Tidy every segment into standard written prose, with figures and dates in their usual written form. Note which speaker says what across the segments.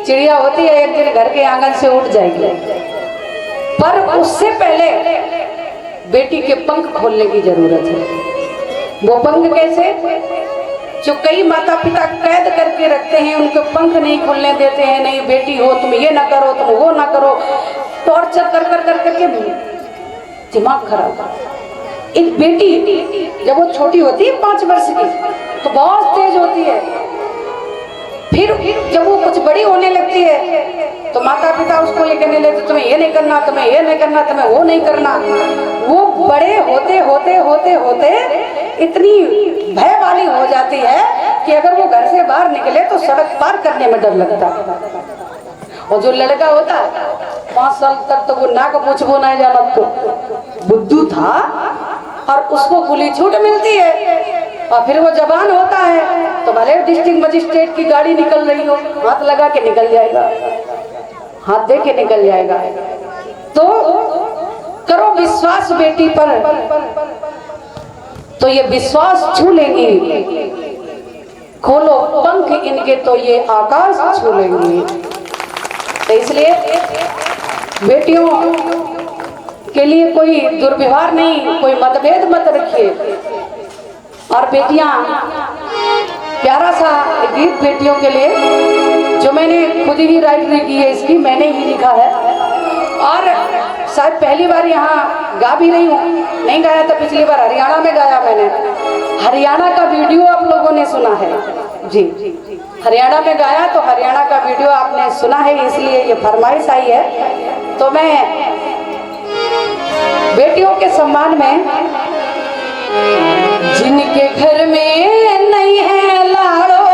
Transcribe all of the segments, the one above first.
Speaker 1: चिड़िया होती है एक दिन घर के आंगन से उड़ जाएगी, पर उससे पहले बेटी के पंख खोलने की जरूरत है। वो पंख कैसे? जो कई माता पिता कैद करके रखते हैं, उनके पंख नहीं खोलने देते हैं। नहीं बेटी हो तुम ये ना करो, तुम वो ना करो, टॉर्चर कर कर कर करके दिमाग खराब। एक बेटी जब वो छोटी होती है 5 वर्ष की तो बहुत तेज होती है, फिर जब वो कुछ बड़ी होने लगती है तो माता पिता उसको ये कहने लगते तुम्हें ये नहीं करना, तुम्हें ये नहीं करना, तुम्हें वो नहीं करना। वो बड़े होते होते होते होते इतनी भय वाली हो जाती है कि अगर वो घर से बाहर निकले तो सड़क पार करने में डर लगता। और जो लड़का होता 5 साल तक तो वो नाक पूछबो नहीं जाना, तो बुद्धू था और उसको खुली छूट मिलती है। और फिर वो जवान होता है तो भले डिस्ट्रिक्ट मजिस्ट्रेट की गाड़ी निकल रही हो, हाथ लगा के निकल जाएगा, हाथ दे के निकल जाएगा। तो करो विश्वास बेटी पर, तो ये विश्वास छू लेंगी। खोलो पंख इनके तो ये आकाश छू लेंगी। तो इसलिए बेटियों के लिए कोई दुर्व्यवहार नहीं, कोई मतभेद मत रखिए। और बेटियां, प्यारा सा गीत बेटियों के लिए जो मैंने खुद ही राइटरी की है, इसकी मैंने ही लिखा है और शायद पहली बार यहाँ गा भी रही हूँ। नहीं गाया था, पिछली बार हरियाणा में गाया मैंने। हरियाणा का वीडियो आप लोगों ने सुना है जी, हरियाणा में गाया तो हरियाणा का वीडियो आपने सुना है, इसलिए ये फरमाइश आई है। तो मैं बेटियों के सम्मान में, जिनके घर में नहीं है लाड़ो,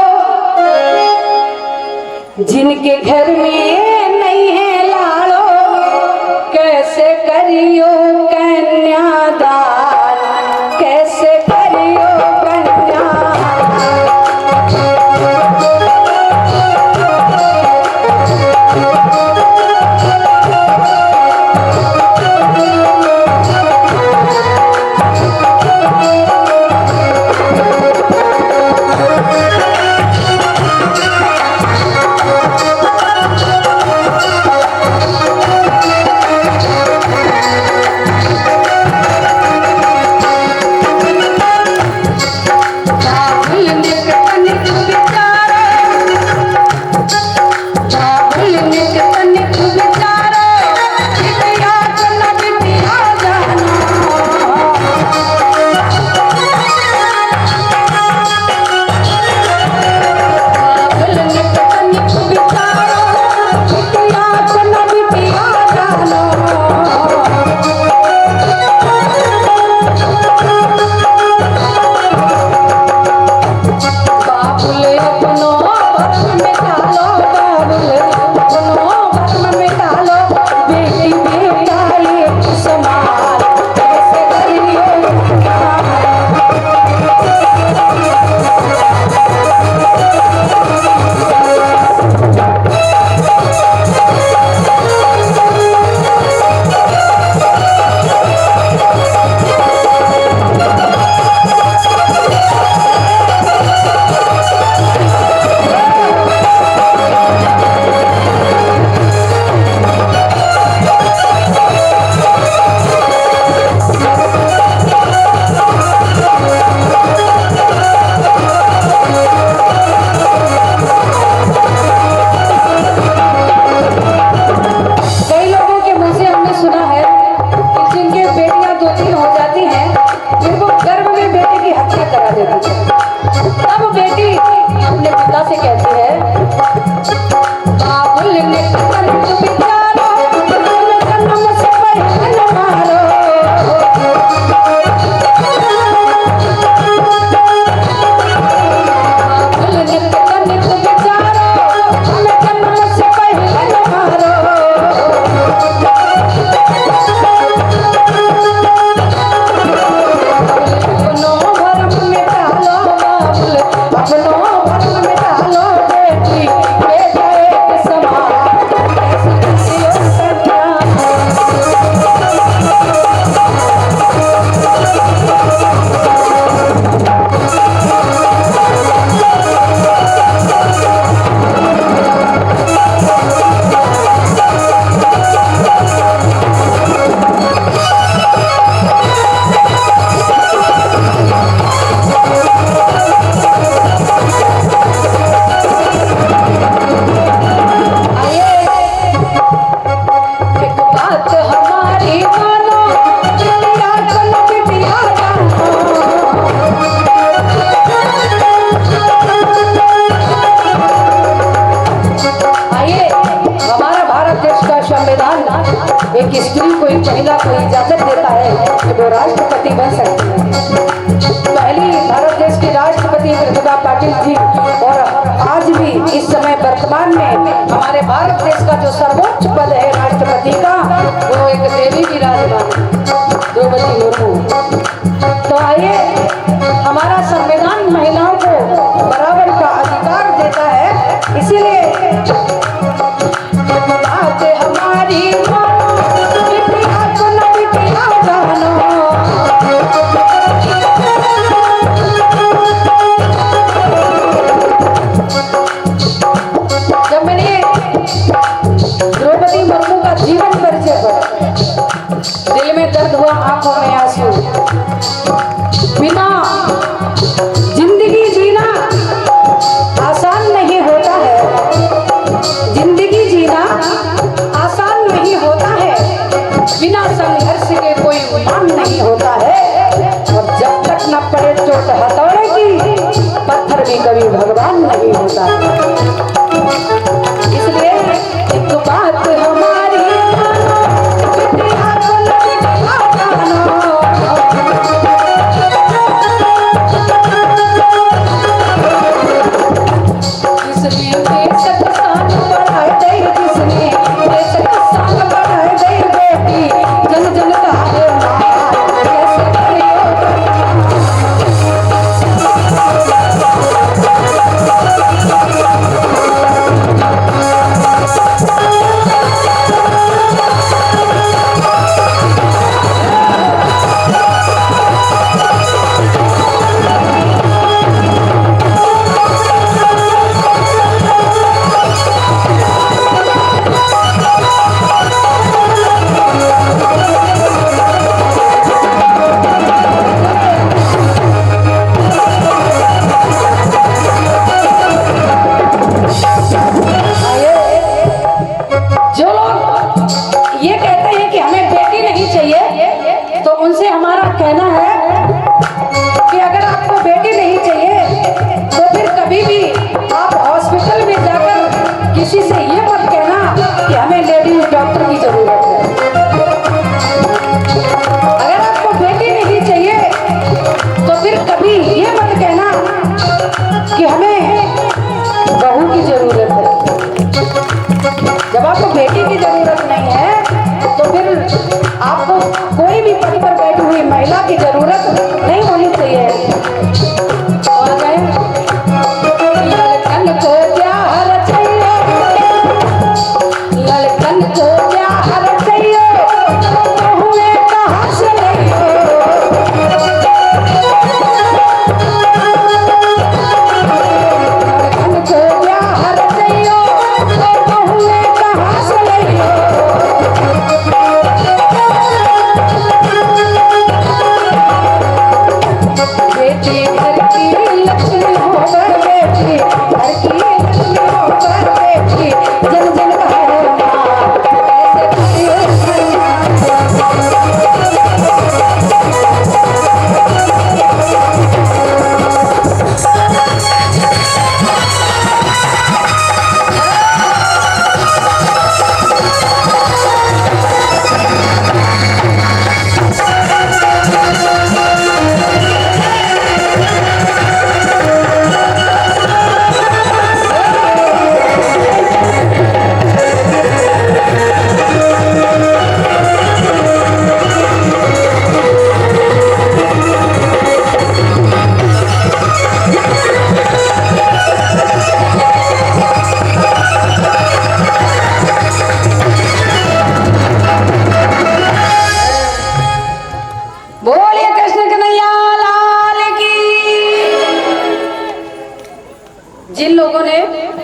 Speaker 1: जिनके घर में नहीं है लाड़ो, कैसे करियो कन्यादान, कैसे करियो महिला को इजाजत देता है कि वो राष्ट्रपति बन सकती है। पहली भारत देश की राष्ट्रपति प्रतिभा पाटिल जी, और आज भी इस समय वर्तमान में हमारे भारत देश का जो सर्वोच्च पद है राष्ट्रपति का, वो एक देवी विराजमान द्रौपदी मुर्मू। तो आइए, हमारा संविधान महिलाओं को बराबर का अधिकार देता है, इसीलिए बात हमारी दिल में दर्द हुआ, आंखों में आंसू। बिना जिंदगी जीना आसान नहीं होता है, जिंदगी जीना आसान नहीं होता है, बिना संघर्ष के कोई मान नहीं होता है, और जब तक न पड़े चोट हथौड़े की, पत्थर भी कभी भगवान नहीं होता। इसलिए एक बात हमारी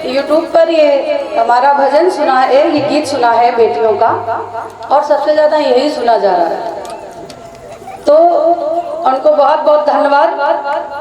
Speaker 1: यूट्यूब पर ये हमारा भजन सुना है, ये गीत सुना है बेटियों का, और सबसे ज्यादा यही सुना जा रहा है, तो उनको बहुत बहुत धन्यवाद।